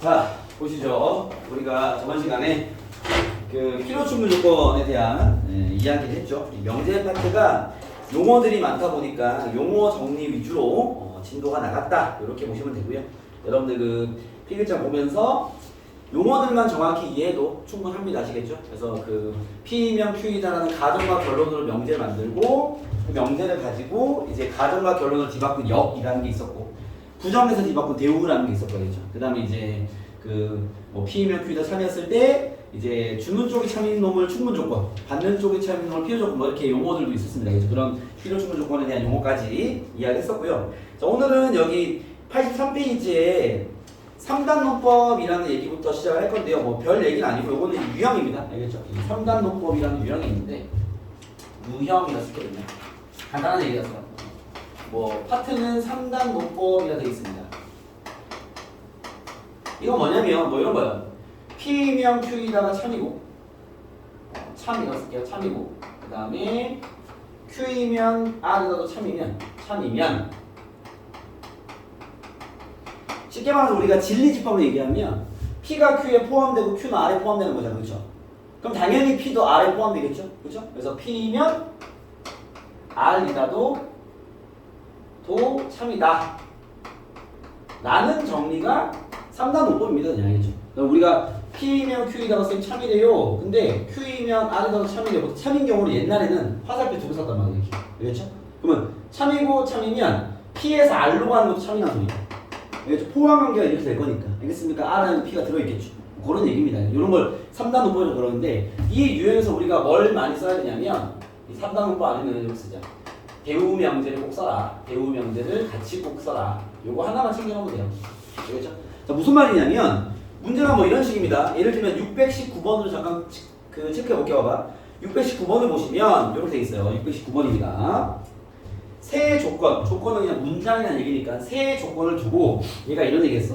자, 보시죠. 우리가 저번 시간에 그 필요 충분 조건에 대한 이야기를 했죠. 명제 파트가 용어들이 많다 보니까 용어 정리 위주로 진도가 나갔다. 이렇게 보시면 되고요. 여러분들 그 필기장 보면서 용어들만 정확히 이해해도 충분합니다. 아시겠죠? 그래서 그 P명 Q이다라는 가정과 결론으로 명제를 만들고 그 명제를 가지고 이제 가정과 결론을 뒤바꾼 역이라는 게 있었고 부정에서 뒤바꾼 대우라는 게 있었거든요. 그 다음에 이제 그 뭐 P명 Q이다 참이었을 때 이제 주는 쪽이 참인 놈을 충분 조건, 받는 쪽이 참인 놈을 필요 조건 뭐 이렇게 용어들도 있었습니다. 그래서 그런 필요 충분 조건에 대한 용어까지 이야기했었고요. 자, 오늘은 여기 83페이지에 3단 논법이라는 얘기부터 시작을 할 건데요. 뭐 별 얘기는 아니고 이거는 유형입니다. 알겠죠? 3단 논법이라는 유형이 있는데 유형이었거든요. 간단한 얘기였어요. 뭐 파트는 3단 논법이라 되어 있습니다. 이건 뭐냐면 뭐 이런 거예요. P명 Q이다가 참이고 참이라고 쓸게요. 참이고 그 다음에 Q이면 R이다도 참이면 쉽게 말해서 우리가 진리집합으로 얘기하면 P가 Q에 포함되고 Q는 R에 포함되는 거잖아요. 그렇죠? 그럼 당연히 P도 R에 포함되겠죠? 그렇죠? 그래서 P면 R이다도 참이다 라는 정리가 3단 논법입니다. 그냥 알겠죠? 우리가 P면 Q이다가 쓰면 참이래요. 근데 Q이면 R이다도 참이래요. 참인 경우로 옛날에는 화살표 두 개 썼단 말이에요. 이렇게. 알겠죠? 그러면 참이고 참이면 P에서 R로 가는 것도 참이라는 소리예요. 알겠죠? 포함 관계가 이렇게 될 거니까. 알겠습니까? R에는 P가 들어있겠죠. 그런 얘기입니다. 이런 걸 3단 논법이라고 그러는데 이 유형에서 우리가 뭘 많이 써야 되냐면 이 3단 논법 안에는 이렇게 쓰자. 대우 명제를 꼭 써라. 대우 명제를 같이 꼭 써라. 요거 하나만 챙겨놓으면 돼요. 알겠죠? 자, 무슨 말이냐면 문제가 뭐 이런 식입니다. 예를 들면 619번으로 잠깐 체크해 볼게요. 봐봐. 619번을 보시면 이렇게 돼 있어요. 619번입니다. 세 조건은 그냥 문장이라는 얘기니까 세 조건을 두고 얘가 이런 얘기했어.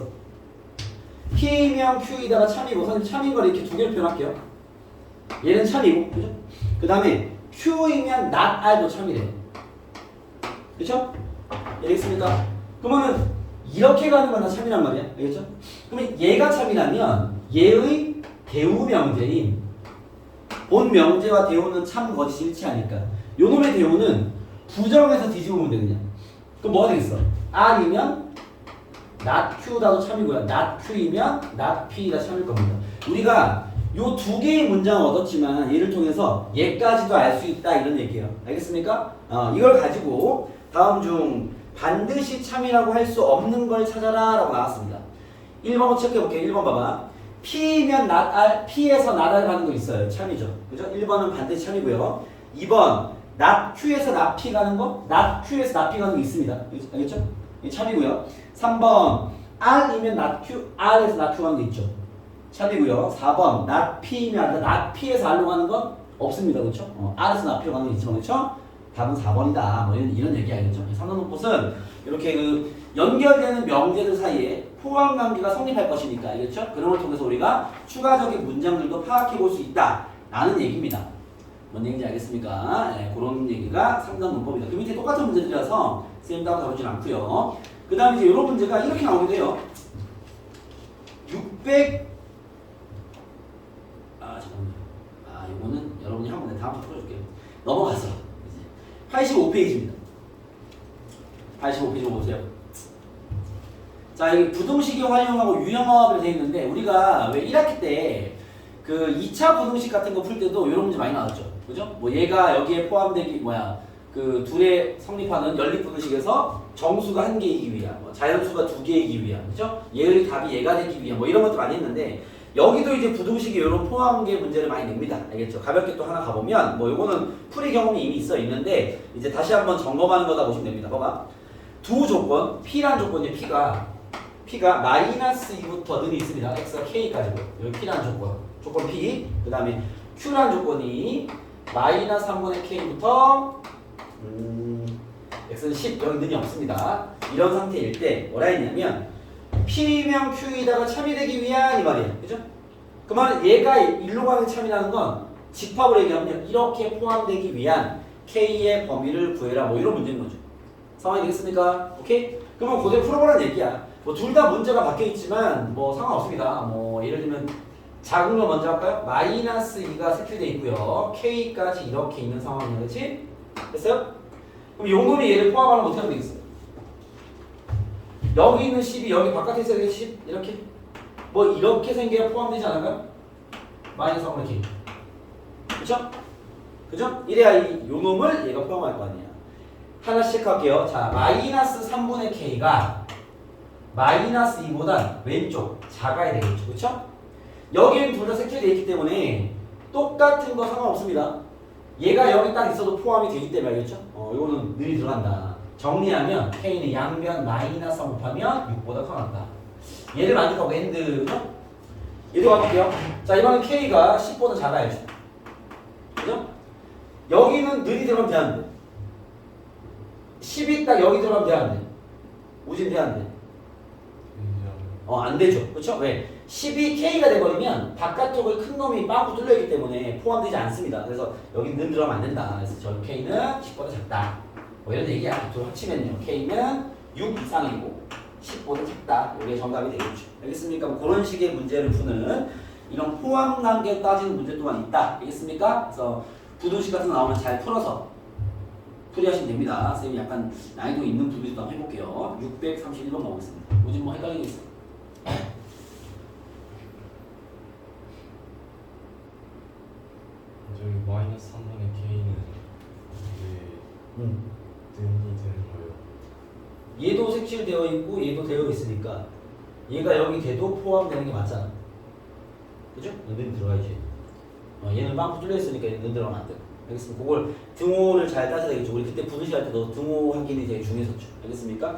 P명 Q이다가 참이고 선생님 참인 걸 이렇게 두 개를 표현할게요. 얘는 참이고, 그죠? 그 다음에 Q이면 not R도 참이래요. 그쵸? 알겠습니까? 그러면은 이렇게 가는 건 다 참이란 말이야. 알겠죠? 그러면 얘가 참이라면 얘의 대우 명제인 본 명제와 대우는 참 거짓이 일치하니까 요 놈의 대우는 부정해서 뒤집으면 돼 그냥. 그럼 뭐가 되겠어? R이면 not Q다도 참이고요. not Q이면 not P다 참일 겁니다. 우리가 요 두 개의 문장을 얻었지만 얘를 통해서 얘까지도 알 수 있다 이런 얘기예요. 알겠습니까? 이걸 가지고 다음 중 반드시 참이라고 할 수 없는 걸 찾아라 라고 나왔습니다. 1번 체크해볼게요. 1번 봐봐. P면 not R, P에서 not R 가는 거 있어요. 참이죠. 그죠? 1번은 반드시 참이고요. 2번 not Q에서 not P 가는 거, not Q에서 not P 가는 거 있습니다. 알겠죠? 이게 참이고요. 3번 R이면 not Q, R에서 not Q 가는 거 있죠. 참이고요. 4번 not P면 not P에서 R로 가는 건 없습니다. 그렇죠? R에서 not P로 가는 거 있지만 그렇죠? 답은 4번이다. 뭐 이런 얘기 알겠죠? 3단 논법은 이렇게 그 연결되는 명제들 사이에 포함 관계가 성립할 것이니까 알겠죠? 그런 걸 통해서 우리가 추가적인 문장들도 파악해 볼 수 있다. 라는 얘기입니다. 뭔 얘기인지 알겠습니까? 네, 그런 얘기가 3단 논법이다. 그 밑에 똑같은 문제들이라서 쌤 따로 다루진 않고요. 그 다음에 이제 이런 문제가 이렇게 나오게 돼요. 600 이거는 여러분이 한 번에 다음 주 풀어줄게요. 넘어가서 85페이지입니다. 85페이지 보세요. 자, 여기 부등식이 활용하고 유형화합을 되어 있는데 우리가 왜 1학기 때 그 2차 부등식 같은 거 풀 때도 이런 문제 많이 나왔죠. 그죠? 뭐 얘가 여기에 포함되기 그 둘의 성립하는 연립 부등식에서 정수가 한 개이기 위한, 뭐 자연수가 두 개이기 위한, 그죠? 얘의 답이 얘가 되기 위한 뭐 이런 것도 많이 했는데 여기도 이제 부등식이 이런 포함계 문제를 많이 냅니다. 알겠죠? 가볍게 또 하나 가보면 뭐 요거는 풀이 경험이 이미 있는데 이제 다시 한번 점검하는 거다 보시면 됩니다. 봐봐. 두 조건, P란 조건이 P가 마이너스 2부터 는이 있습니다. X가 K까지고 여기 P란 조건 P. 그 다음에 Q란 조건이 마이너스 3분의 K부터 X는 10, 여기 는이 없습니다. 이런 상태일 때 뭐라 했냐면 P명 Q이다가 참이 되기 위한 이 말이에요. 그죠? 그 말은 얘가 일로 가는 참이라는 건 집합으로 얘기하면 이렇게 포함되기 위한 K의 범위를 구해라 뭐 이런 문제인 거죠. 상황이 되겠습니까? 오케이? 그러면 그대로 풀어보라는 얘기야. 뭐 둘 다 문제가 박혀 있지만 뭐 상관없습니다. 뭐 예를 들면 작은 거 먼저 할까요? 마이너스 2가 색칠돼 있고요. K까지 이렇게 있는 상황이야. 그렇지? 됐어요? 그럼 요 놈이 얘를 포함하면 어떻게 하면 되겠어요? 여기 있는 10이 여기 바깥에 있어야 10 이렇게 뭐 이렇게 생겨야 포함되지 않을까요? 마이너스 3분의 K 그쵸? 그죠? 이래야 요 놈을 얘가 포함할 거 아니야. 하나씩 할게요. 자, 마이너스 3분의 K가 마이너스 2보다 왼쪽 작아야 되겠죠. 그쵸? 여기는 둘 다 색칠되어 있기 때문에 똑같은 거 상관없습니다. 얘가 여기 딱 있어도 포함이 되기 때문에 알겠죠? 이거는 늘이 들어간다. 정리하면 K는 양변 마이너스 3 곱하면 6보다 커난다. 얘를 만족하고 엔드 얘도 가볼게요. 자, 이번엔 K가 10보다 작아야죠. 그죠? 여기는 늘이 들어가면 돼안돼? 10이 딱 여기 들어가면 돼안돼? 우진 돼안돼? 안 되죠. 그쵸? 왜? 10이 K가 돼버리면 바깥쪽을 큰 놈이 빵꾸 뚫려있기 때문에 포함되지 않습니다. 그래서 여기 는 들어가면 안 된다. 그래서 저 K는 10보다 작다. 뭐 이런 얘기야. 둘 합치면요. K는 6 이상이고 10보다 작다. 이게 정답이 되겠죠. 알겠습니까? 뭐 그런 식의 문제를 푸는 이런 포함 단계 따지는 문제 또한 있다. 알겠습니까? 그래서 부등식 같은 거 나오면 잘 풀어서 풀이하시면 됩니다. 선생님이 약간 난이도 있는 부분도 한번 해볼게요. 631번 나오겠습니다. 요즘 뭐 헷갈리고 있어? 저기 마이너스 3분의 K는 왜 등이 되는 거예요? 얘도 색칠되어 있고 얘도 되어 있으니까 얘가 여기 돼도 포함되는 게 맞잖아. 그죠? 얘는 들어가야지. 얘는 빵꾸 뚫려 있으니까 얘는 들어가면 안 돼. 알겠습니까? 그걸 등호를 잘 따져야 되겠죠. 우리 그때 부등식 할 때도 등호 확인이 되게 중요했었죠. 알겠습니까?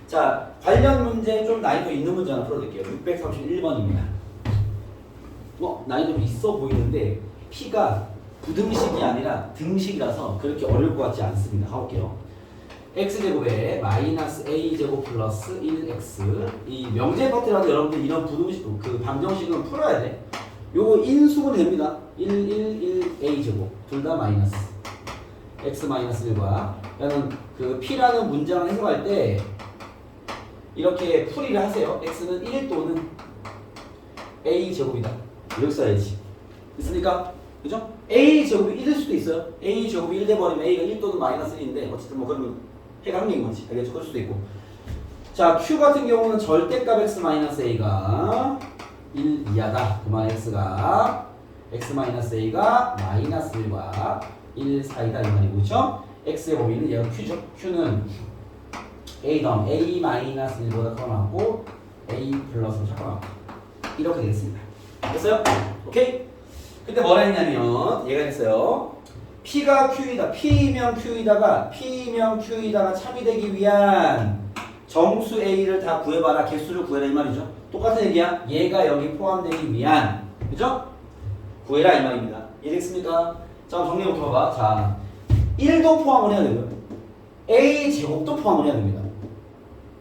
자, 관련 문제 좀 난이도 있는 문제 하나 풀어드릴게요. 631번입니다. 난이도 있어 보이는데 P가 부등식이 아니라 등식이라서 그렇게 어려울 것 같지 않습니다. 가볼게요. x제곱에 마이너스 a제곱 플러스 1x 이 명제 파트라도 여러분들 이런 부등식 그 방정식은 풀어야 돼. 요거 인수분이 됩니다. 1 a제곱 둘 다 마이너스 x 마이너스 1과 그러면 그 p라는 문장을 해석할 때 이렇게 풀이를 하세요. x는 1 또는 a제곱이다. 이렇게 써야지. 됐습니까? 그죠? a제곱이 1일 수도 있어요. a제곱이 1 돼버리면 a가 1 또는 마이너스 1인데 어쨌든 뭐 그러면 해강력인 거지. 알겠죠? 그럴 수도 있고. 자, q 같은 경우는 절대값 x 마이너스 a가 1 이하다. 그만 x가 x 마이너스 a가 마이너스 1과 1 사이다 이 말이고, 그렇죠? x의 범위는 얘가 q죠. q는 a 다음 a 마이너스 1보다 커나고 a 플러스 작거나 이렇게 되겠습니다. 됐어요? 오케이? 근데 뭐라 했냐면 얘가 됐어요. P가 Q이다. P면 Q이다가 참이 되기 위한 정수 A를 다 구해봐라. 개수를 구해라 이 말이죠. 똑같은 얘기야. 얘가 여기 포함되기 위한 그죠? 구해라 이 말입니다. 이해됐습니까? 자, 정리해볼게 봐봐. 자, 1도 포함을 해야 되고요. A 제곱도 포함을 해야 됩니다.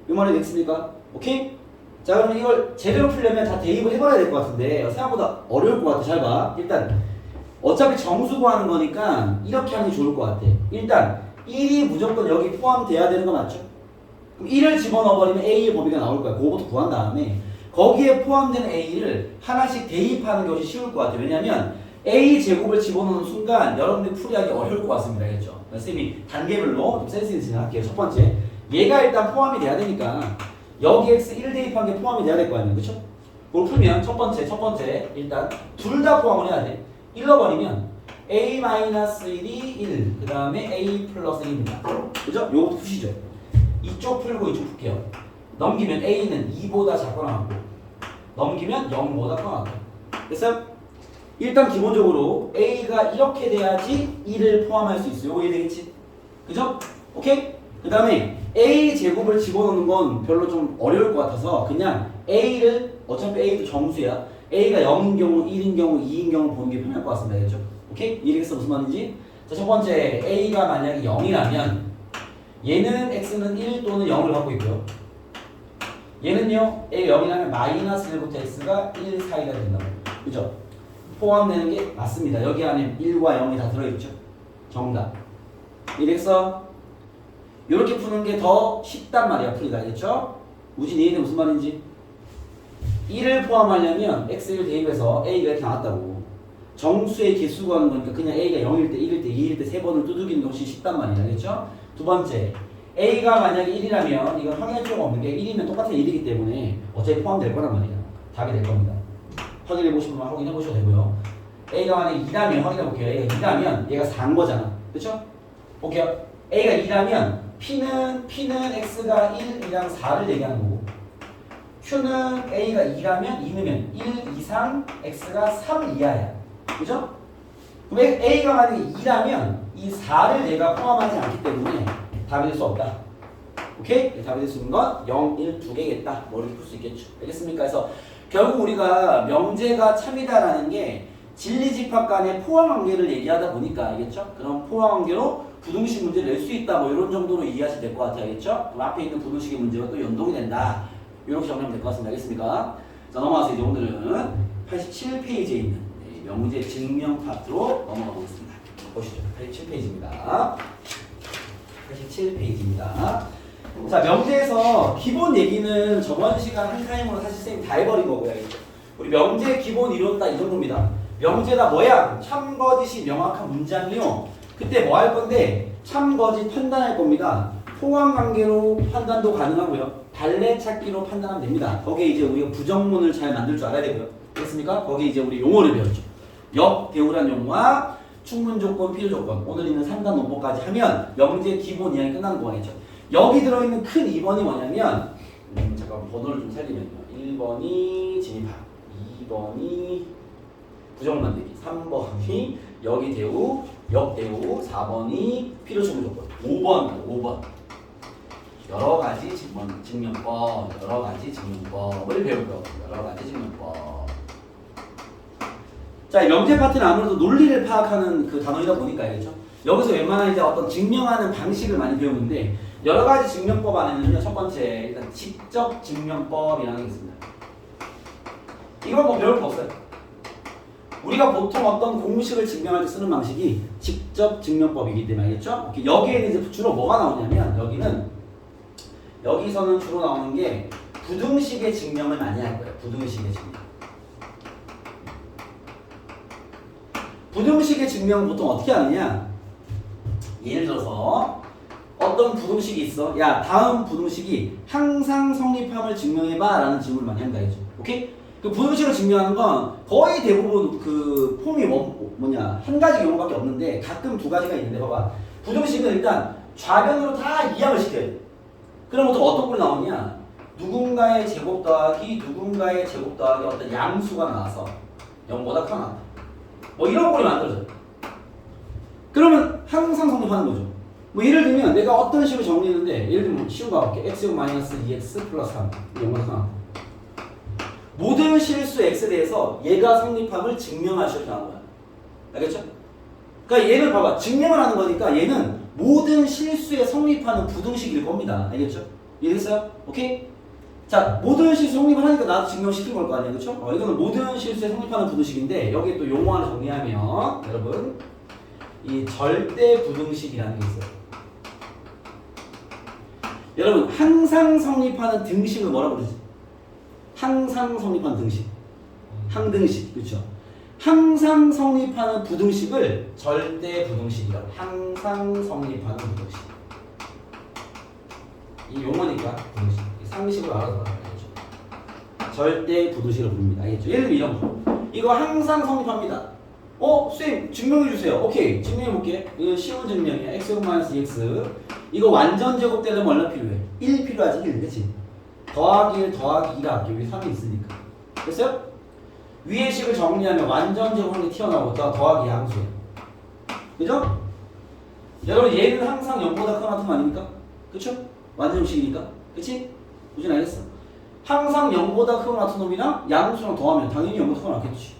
이 말이 됐습니까? 오케이? 자, 그러면 이걸 제대로 풀려면 다 대입을 해버려야 될 것 같은데 생각보다 어려울 것 같아. 잘 봐. 일단 어차피 정수 구하는 거니까 이렇게 하는 게 좋을 것 같아. 일단 1이 무조건 여기 포함돼야 되는 거 맞죠? 그럼 1을 집어넣어버리면 A의 범위가 나올 거야. 그거부터 구한 다음에 거기에 포함된 A를 하나씩 대입하는 것이 쉬울 것 같아요. 왜냐면 A 제곱을 집어넣는 순간 여러분들이 풀이하기 어려울 것 같습니다. 알겠죠? 선생님이 단계별로 좀 센스 있게 진행할게요. 첫 번째, 얘가 일단 포함이 돼야 되니까 여기 x 1 대입한 게 포함이 돼야 될 거 아니에요. 그쵸? 그걸 풀면 첫 번째 일단 둘 다 포함을 해야 돼. 잃어버리면 a-1이 1, 그 다음에 a 플러스 1입니다. 그죠? 요것도 푸시죠. 이쪽 풀고 이쪽 풀게요. 넘기면 a는 2보다 작거나 같고 넘기면 0보다 커나 같고. 됐어요? 일단 기본적으로 a가 이렇게 돼야지 1을 포함할 수 있어요. 요거 이해되겠지? 그죠? 오케이? 그 다음에 a 제곱을 집어넣는 건 별로 좀 어려울 것 같아서 그냥 a를 어차피 a도 정수야. a가 0인 경우, 1인 경우, 2인 경우 보는 게 편할 것 같습니다. 알겠죠? 오케이? 이해되겠어? 무슨 말인지? 자, 첫 번째 a가 만약에 0이라면 얘는 x는 1 또는 0을 갖고 있고요. 얘는요, a가 0이라면 마이너스 1부터 x가 1 사이가 된다고. 그죠? 포함되는 게 맞습니다. 여기 안에 1과 0이 다 들어있죠? 정답. 이해됐어? 이렇게 푸는 게 더 쉽단 말이야. 풀이가. 알겠죠? 우진 이해돼 무슨 말인지? 1을 포함하려면 x를 대입해서 a가 이렇게 나왔다고. 정수의 개수 구하는 거니까 그냥 a가 0일 때, 1일 때, 2일 때 세 번을 두들기는 것이 쉽단 말이야. 알겠죠? 두 번째, a가 만약에 1이라면 이건 확인할 필요가 없는 게 1이면 똑같은 1이기 때문에 어차피 포함될 거란 말이야. 답이 될 겁니다. 확인해 보시면 확인해 보셔도 되고요. a가 만약에 2라면 확인해 볼게요. a가 2라면 얘가 4인 거잖아. 그렇죠? 볼게요. a가 2라면 p는 x가 1이랑 4를 얘기하는 거고 q는 a가 2라면 2넣으면 1 이상 x가 3 이하야. 그죠? 그럼 a가 만약에 2라면 이 4를 내가 포함하지 않기 때문에 답이 될 수 없다. 오케이? 답이 될 수 있는 건 0, 1, 두 개겠다. 머리를 풀 수 있겠죠. 알겠습니까? 그래서 결국 우리가 명제가 참이다라는 게 진리집합 간의 포함관계를 얘기하다 보니까 알겠죠? 그런 포함관계로 부등식 문제를 낼 수 있다. 뭐 이런 정도로 이해하시면 될 것 같아요. 알겠죠? 그럼 앞에 있는 부등식의 문제와 또 연동이 된다. 이렇게 정리하면 될 것 같습니다. 알겠습니까? 자, 넘어가서 이제 오늘은 87페이지에 있는 명제 증명 파트로 넘어가 보겠습니다. 보시죠. 87페이지입니다. 87페이지입니다. 자, 명제에서 기본 얘기는 저번 시간 한 타임으로 사실 쌤이 다 해버린 거고요. 알겠죠? 우리 명제 기본 이론 딱 이 정도입니다. 명제다 뭐야? 참거짓이 명확한 문장이요. 그때 뭐 할 건데 참거짓 판단할 겁니다. 포함관계로 판단도 가능하고요. 달래찾기로 판단하면 됩니다. 거기에 이제 우리가 부정문을 잘 만들 줄 알아야 되고요. 됐습니까? 거기에 이제 우리 용어를 배웠죠. 역대우란 용어와 충분조건, 필요조건, 오늘 있는 3단 논법까지 하면 명제 기본 이야기 끝나는 거겠죠. 여기 들어있는 큰 2번이 뭐냐면 잠깐 번호를 좀 살리면요. 1번이 진입학, 2번이 부정 만들기, 3번이 여기 대우, 역대우, 4번이 필요 충분조건, 5번 여러 가지 증명법, 여러 가지 증명법을 배울 거예요. 여러 가지 증명법. 자, 이 명제 파트는 아무래도 논리를 파악하는 그 단어이다 보니까 알겠죠? 여기서 웬만한 이제 어떤 증명하는 방식을 많이 배우는데 여러 가지 증명법 안에는요. 첫 번째 일단 직접 증명법이라는 게 있습니다. 이건 뭐 배울 거 없어요. 우리가 보통 어떤 공식을 증명할 때 쓰는 방식이 직접 증명법이기 때문에 알겠죠? 여기에는 이제 주로 뭐가 나오냐면 여기서는 주로 나오는 게 부등식의 증명을 많이 할 거예요. 부등식의 증명. 부등식의 증명은 보통 어떻게 하느냐? 예를 들어서 어떤 부등식이 있어. 야, 다음 부등식이 항상 성립함을 증명해봐 라는 질문을 많이 한다 이죠. 오케이? 그 부등식을 증명하는 건 거의 대부분 그 폼이 한 가지 경우밖에 없는데 가끔 두 가지가 있는데 봐봐. 부등식은 일단 좌변으로 다 이항을 시켜야 돼. 그럼 또 어떤 꼴이 나오냐? 누군가의 제곱 더하기 어떤 양수가 나와서 0보다 크다. 뭐 이런 꼴이 만들어져요. 그러면 항상 성립하는 거죠. 뭐 예를 들면 내가 어떤 식으로 정리했는데 예를 들면 쉬운 거 볼게. x 2x 플러스 3 0보다 크다. 모든 실수 x에 대해서 얘가 성립함을 증명하셔야 하는 거야. 알겠죠? 그러니까 얘를 봐봐. 증명을 하는 거니까 얘는 모든 실수에 성립하는 부등식일 겁니다. 알겠죠? 이해됐어요? 오케이? 자, 모든 실수 성립을 하니까 나도 증명시킨 걸 거 아니에요. 그쵸? 이거는 모든 실수에 성립하는 부등식인데 여기에 또 용어 하나 정리하면 여러분 이 절대 부등식이라는 게 있어요. 여러분 항상 성립하는 등식을 뭐라고 그러지? 항상 성립하는 등식. 항등식. 그렇죠? 항상 성립하는 부등식을 절대 부등식이라고. 항상 성립하는 부등식. 이 용어니까 부등식. 상식으로 알아서 알아야죠. 절대 부등식을 부릅니다. 알겠죠? 예를 들면 이런 거. 이거 항상 성립합니다. 쌤 증명해 주세요. 오케이, 증명해 볼게. 이거 쉬운 증명이야. x-2x. 이거 완전 제곱되려면 얼마 필요해? 1 필요하지. 1, 그치? 더하기 1 더하기 2가 합계. 여기 3이 있으니까. 됐어요? 위의 식을 정리하면 완전 제곱이 튀어나오고 더하기 양수야. 그죠? 여러분 얘는 항상 0보다 크거나 같은 거 아닙니까? 그쵸? 완전식이니까. 그치? 무슨 알겠어? 항상 0보다 크거나 같은 놈이랑 양수랑 더하면 당연히 0보다 크거나 같겠지.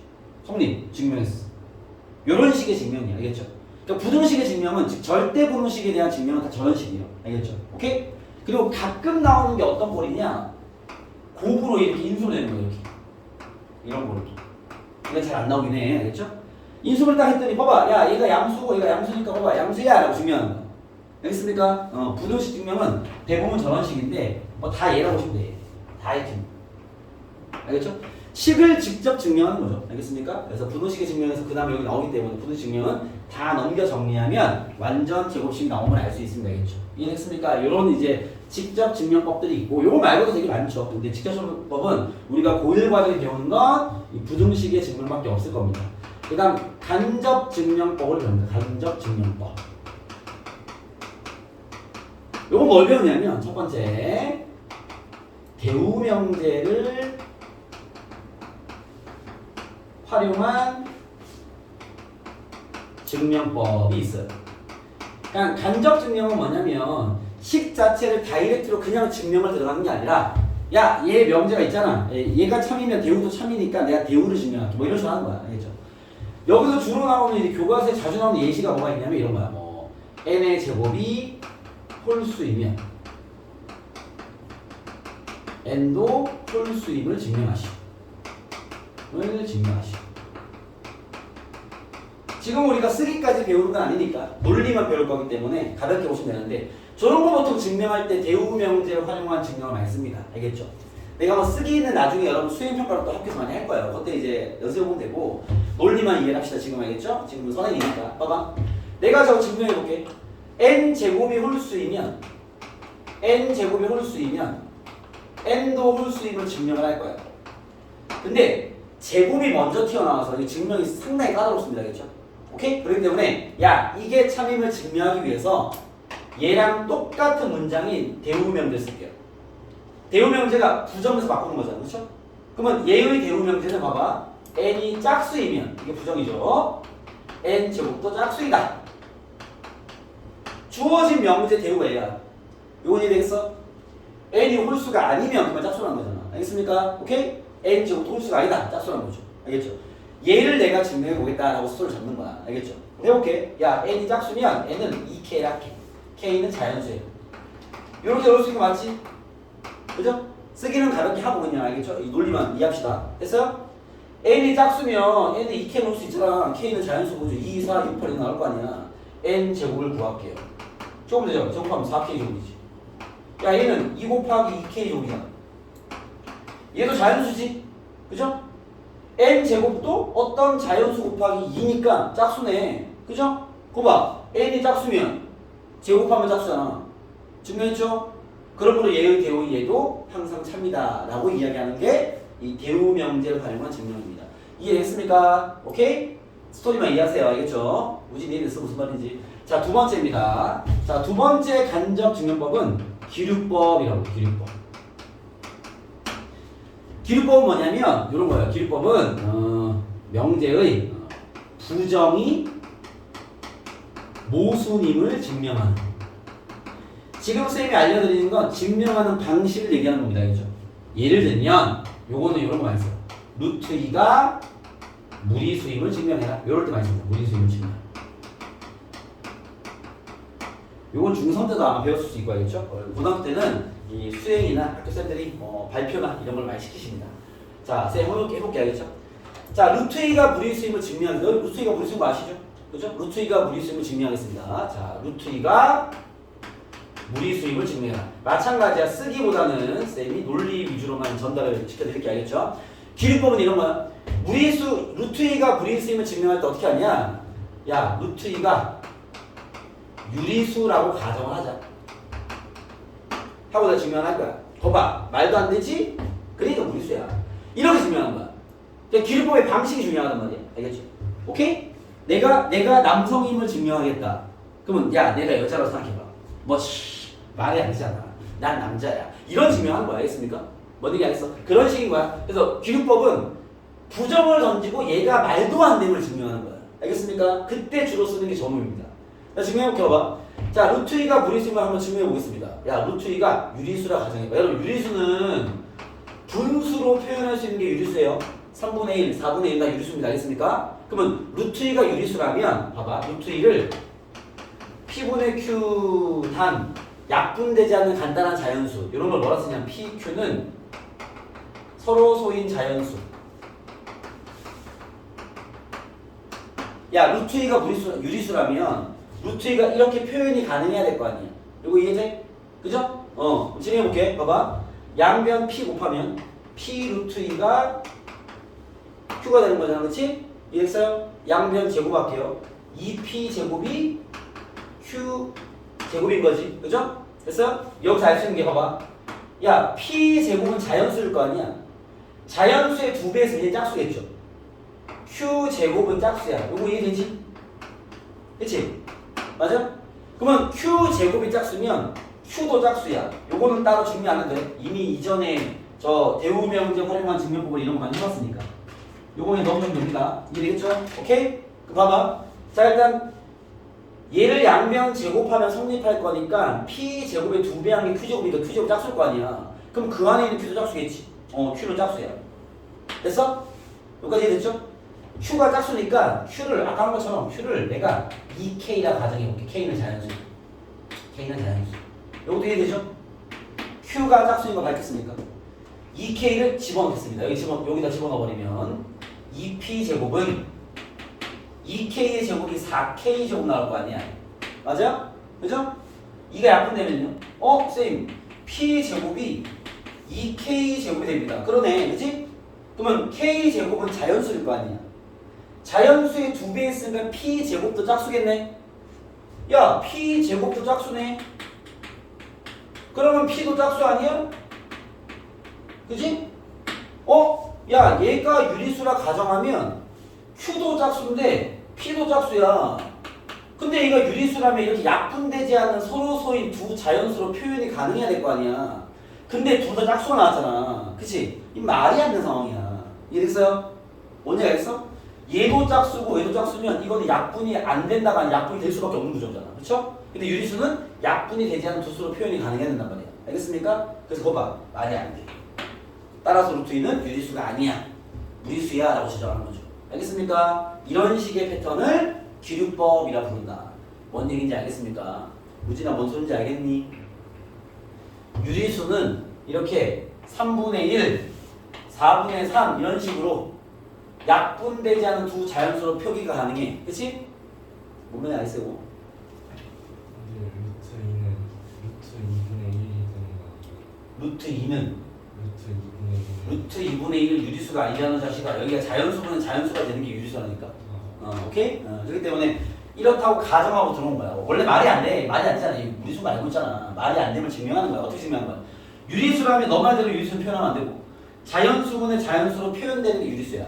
성립, 증명했어. 이런 식의 증명이야. 알겠죠? 그러니까 부등식의 증명은 즉 절대 부등식에 대한 증명은 다 저런 식이에요. 알겠죠? 오케이? 그리고 가끔 나오는 게 어떤 꼴이냐? 곱으로 이렇게 인수를 내는 거예요. 이렇게. 이런 꼴로. 이거 잘 안 나오긴 해. 알겠죠? 인수를 딱 했더니 봐봐. 야, 얘가 양수고 얘가 양수니까 봐봐. 양수야! 라고 증명하는 거야. 알겠습니까? 부등식 증명은 대부분 저런 식인데 다 얘라고 보시면 돼. 다 했지. 알겠죠? 식을 직접 증명하는 거죠. 알겠습니까? 그래서 분호식의 증명에서 그 다음에 여기 나오기 때문에 분호식 증명은 다 넘겨 정리하면 완전 제곱식이 나온 걸 알 수 있습니다. 알겠죠? 이해했습니까? 이런 이제 직접 증명법들이 있고 요거 말고도 되게 많죠. 근데 직접 증명법은 우리가 고1 과정에 배우는 건 이 부등식의 증명밖에 없을 겁니다. 그 다음 간접 증명법을 배웁니다. 간접 증명법. 요거 뭘 배우냐면 첫 번째 대우명제를 활용한 증명법이 있어요. 그냥 간접 증명은 뭐냐면 식 자체를 다이렉트로 그냥 증명을 들어가는 게 아니라 야, 얘 명제가 있잖아. 얘가 참이면 대우도 참이니까 내가 대우를 증명할게. 뭐 이런 식으로 하는 거야. 알겠죠? 여기서 주로 나오는 이제 교과서에 자주 나오는 예시가 뭐가 있냐면 이런 거야. 뭐 n의 제곱이 홀수이면 n도 홀수임을 증명하시오. 지금 우리가 쓰기까지 배우는 건 아니니까 논리만 배울 거기 때문에 가볍게 보시면 되는데 저런 거 보통 증명할 때 대우명제를 활용한 증명을 많이 씁니다. 알겠죠? 내가 뭐 쓰기는 나중에 여러분 수행평가로 또 학교에서 많이 할 거예요. 그때 이제 연습해보면 되고 논리만 이해를 합시다. 지금 알겠죠? 지금은 선행이니까 봐봐. 내가 저거 증명해볼게. n제곱이 홀수이면 n도 홀수임을 증명을 할 거야. 근데 제곱이 먼저 튀어나와서 이 증명이 상당히 까다롭습니다. 알겠죠? 오케이? 그렇기 때문에 야 이게 참임을 증명하기 위해서 얘랑 똑같은 문장인 대우명제 쓸게요. 대우명제가 부정에서 바꾸는 거잖아. 그렇죠? 그러면 얘의 대우명제는 봐봐. n이 짝수이면 이게 부정이죠. n 제곱도 짝수이다. 주어진 명제 대우가 얘야. 요건 이해되겠어? n이 홀수가 아니면 그만 짝수라는 거잖아. 알겠습니까? 오케이? n 제곱도 홀수가 아니다. 짝수라는 거죠. 알겠죠? 얘를 내가 증명해 보겠다라고 수를 잡는 거야. 알겠죠? 해볼게. 야, n이 짝수면 n은 2k라 k. k는 자연수예요. 이렇게 넣을 수 있는 거 맞지? 그죠? 쓰기는 가볍게 하고 그냥 알겠죠? 이 논리만 이해합시다. 됐어요? n이 짝수면 n은 2k 넣을 수 있잖아. k는 자연수고 2, 4, 6, 8이 나올 거 아니야. n 제곱을 구할게요. 조금 되죠? 제곱하면 4k 제곱이지. 야, 얘는 2 곱하기 2k 제곱이잖아. 얘도 자연수지? 그죠? n 제곱도 어떤 자연수 곱하기 2니까 짝수네. 그죠? 그거 봐. n이 짝수면 제곱하면 짝수잖아. 증명했죠? 그러므로 얘의 대우 얘도 항상 참이다 라고 이야기하는 게 이 대우 명제를 활용한 증명입니다. 이해됐습니까? 오케이? 스토리만 이해하세요. 알겠죠? 우진 이해됐어? 무슨 말인지. 자, 두 번째입니다. 자, 두 번째 간접 증명법은 기류법이라고. 기류법은 뭐냐면 이런 거예요. 기류법은 명제의 부정이 모순임을 증명하는. 지금 선생님이 알려드리는 건 증명하는 방식을 얘기하는 겁니다. 알겠죠? 예를 들면 요거는 이런 거 많이 써요. 루트 2가 무리수임을 증명해라. 이럴 때 많이 씁니다. 무리수임을 증명. 요건 중3 때도 아마 배웠을 수 있고 알겠죠? 고등학교 때는 이 수행이나 학교 쌤들이 발표나 이런 걸 많이 시키십니다. 자, 쌤 해볼게 알겠죠? 자, 루트 2가 무리수임을 증명하겠습니다. 루트 2가 무리수인 거 아시죠? 그죠? 루트 2가 무리수임을 증명하겠습니다. 자, 루트 2가 무리수임을 증명해라. 마찬가지야. 쓰기보다는 쌤이 논리 위주로만 전달을 시켜드릴게 알겠죠? 기류법은 이런 거야. 루트 2가 무리수임을 증명할 때 어떻게 하냐? 야, 루트 2가 유리수라고 가정을 하자. 하고 다 증명할 거야. 거봐. 말도 안 되지? 그러니까 무리수야. 이렇게 증명하는 거야. 그러니까 기류법의 방식이 중요하단 말이야. 알겠죠? 오케이? 내가 남성임을 증명하겠다. 그러면 야, 내가 여자라고 생각해봐. 말이 안 되잖아. 난 남자야. 이런 증명하는 거야. 알겠습니까? 뭔 얘기 알겠어? 그런 식인 거야. 그래서 기류법은 부정을 던지고 얘가 말도 안 됨을 증명하는 거야. 알겠습니까? 그때 주로 쓰는 게 전후입니다. 자, 증명해볼게 봐봐. 자, 루트 2가 무리수임을 한번 증명해 보겠습니다. 야, 루트 2가 유리수라 가정해봐. 여러분, 유리수는 분수로 표현할 수 있는 게 유리수예요. 3분의 1, 4분의 1 다 유리수입니다. 알겠습니까? 그러면 루트 2가 유리수라면 봐봐. 루트 2를 P분의 Q 단 약분되지 않는 간단한 자연수 이런 걸 뭐라 쓰냐면 PQ는 서로 소인 자연수. 야, 루트 2가 유리수라면 루트 2가 이렇게 표현이 가능해야 될 거 아니야. 이거 이해돼? 그죠? 진행해볼게. 봐봐. 양변 P 곱하면 P 루트 2가 Q가 되는 거잖아. 그치? 이해했어요? 양변 제곱할게요. 2P 제곱이 Q 제곱인 거지. 그죠? 됐어요? 여기서 알 수 있는 게 봐봐. 야, P 제곱은 자연수일 거 아니야. 자연수의 2배에서 이제 짝수겠죠. Q 제곱은 짝수야. 요거 이해되지? 그치? 맞아? 그러면 Q 제곱이 짝수면 Q도 짝수야. 요거는 따로 증명 안 해도 돼. 이미 이전에 저 대우명제 활용한 증명법을 이런 거 많이 해봤으니까. 요거에 넣으면 됩니다. 이해되겠죠? 오케이? 그 봐봐. 자, 일단 얘를 양변 제곱하면 성립할 거니까 P 제곱의 2배 한 게 Q 제곱이니까 Q 제곱 짝수일 거 아니야. 그럼 그 안에 있는 Q도 짝수겠지. Q는 짝수야. 됐어? 여기까지 이해됐죠? Q가 짝수니까 Q를 아까 한 것처럼 Q를 내가 2K라 가정해볼게. K는 자연수. K는 자연수. 요것도 이해되죠? Q가 짝수인 거 밝혔으니까 2K를 집어넣겠습니다. 여기다 집어넣어버리면 2P 제곱은 2K의 제곱이 4K 제곱 나올 거 아니야. 맞아? 그죠? 2가 약분되면요. 쌤. P 제곱이 2K 제곱이 됩니다. 그러네. 그치? 그러면 K 제곱은 자연수일 거 아니야. 자연수의 2배 했으니까 P 제곱도 짝수겠네. 야, P 제곱도 짝수네. 그러면 P도 짝수 아니야? 그지? 야, 얘가 유리수라 가정하면 Q도 짝수인데 P도 짝수야. 근데 얘가 유리수라면 이렇게 약분되지 않는 서로소인 두 자연수로 표현이 가능해야 될 거 아니야. 근데 둘 다 짝수가 나왔잖아. 그치? 이 말이 안 되는 상황이야. 이해됐어요? 뭔지 알겠어? 얘도 짝수고 얘도 짝수면 이거는 약분이 안 된다가 아니라 약분이 될 수밖에 없는 구조잖아. 그쵸? 근데 유리수는 약분이 되지 않는 두 수로 표현이 가능해야 된단 말이야. 알겠습니까? 그래서 그거 봐. 말이 안 돼. 따라서 루트 2는 유리수가 아니야. 무리수야 라고 지정하는 거죠. 알겠습니까? 이런 식의 패턴을 기류법이라 부른다. 뭔 얘기인지 알겠습니까? 우진아 뭔 소린지 알겠니? 유리수는 이렇게 3분의 1, 4분의 3 이런 식으로 약분되지 않은 두 자연수로 표기가 가능해. 그치? 몸에 알쓰고 근데 루트 2는 루트 2분의 1이 되는 거 아니에요? 루트 2분의 1 유리수가 아니라는 자식아. 여기가 자연수분은 자연수가 되는 게 유리수라니까. 오케이? 그렇기 때문에 이렇다고 가정하고 들어온 거야. 원래 말이 안 돼. 말이 안 되잖아. 유리수가 알고 있잖아. 말이 안 되면 증명하는 거야. 어떻게 증명하는 거야? 유리수라면 너 말대로 유리수는 표현하면 안 되고 자연수분의 자연수로 표현되는 게 유리수야.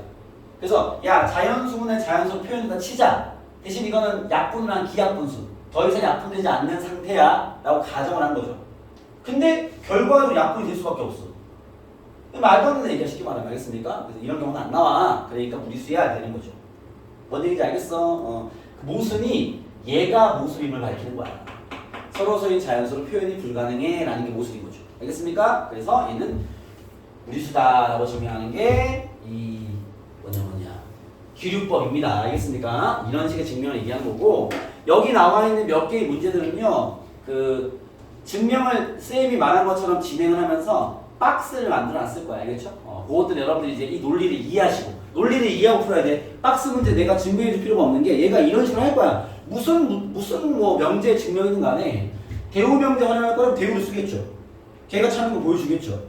그래서 야, 자연수분의 자연수로 표현된다 치자. 대신 이거는 약분을 한 기약분수. 더 이상 약분되지 않는 상태야 라고 가정을 한 거죠. 근데 결과적으로 약분이 될 수밖에 없어. 말도 안 되는 얘기야. 쉽게 말하면. 알겠습니까? 그래서 이런 경우는 안 나와. 그러니까 무리수야 되는 거죠. 뭔 얘기인지 알겠어? 그 모순이 얘가 모순임을 밝히는 거야. 서로서인 자연수로 표현이 불가능해 라는 게 모순인 거죠. 알겠습니까? 그래서 얘는 무리수다 라고 증명하는 게 이 뭐냐 기류법입니다. 알겠습니까? 이런 식의 증명을 얘기한 거고, 여기 나와 있는 몇 개의 문제들은요, 그 증명을 쌤이 말한 것처럼 진행을 하면서 박스를 만들어 놨을 거야. 알겠죠? 그것들 여러분들이 이제 이 논리를 이해하시고, 논리를 이해하고 풀어야 돼. 박스 문제 내가 증명해 줄 필요가 없는 게 얘가 이런 식으로 할 거야. 무슨 뭐 명제 증명이든 간에 대우 명제 활용할 거라면 대우를 쓰겠죠. 걔가 찾는 거 보여주겠죠.